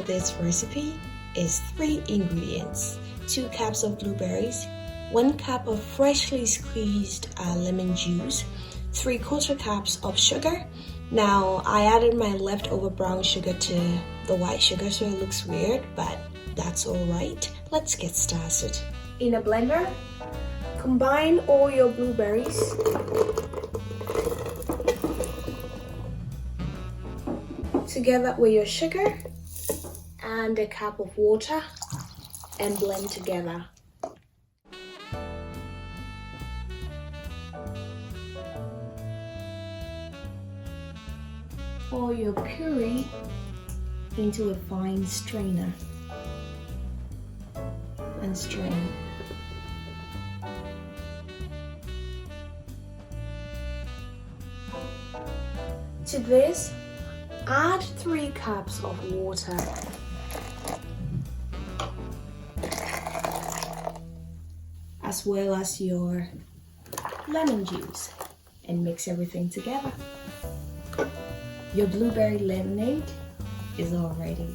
for this recipe is 3 ingredients: 2 cups of blueberries, 1 cup of freshly squeezed lemon juice, 3/4 cups of sugar. Now I added my leftover brown sugar to the white sugar so it looks weird, but that's alright. Let's get started. In a blender, combine all your blueberries together with your sugar and a cup of water and blend together. Pour your puree into a fine strainer and strain. To this, add 3 cups of water as well as your lemon juice and mix everything together. Your blueberry lemonade is all ready.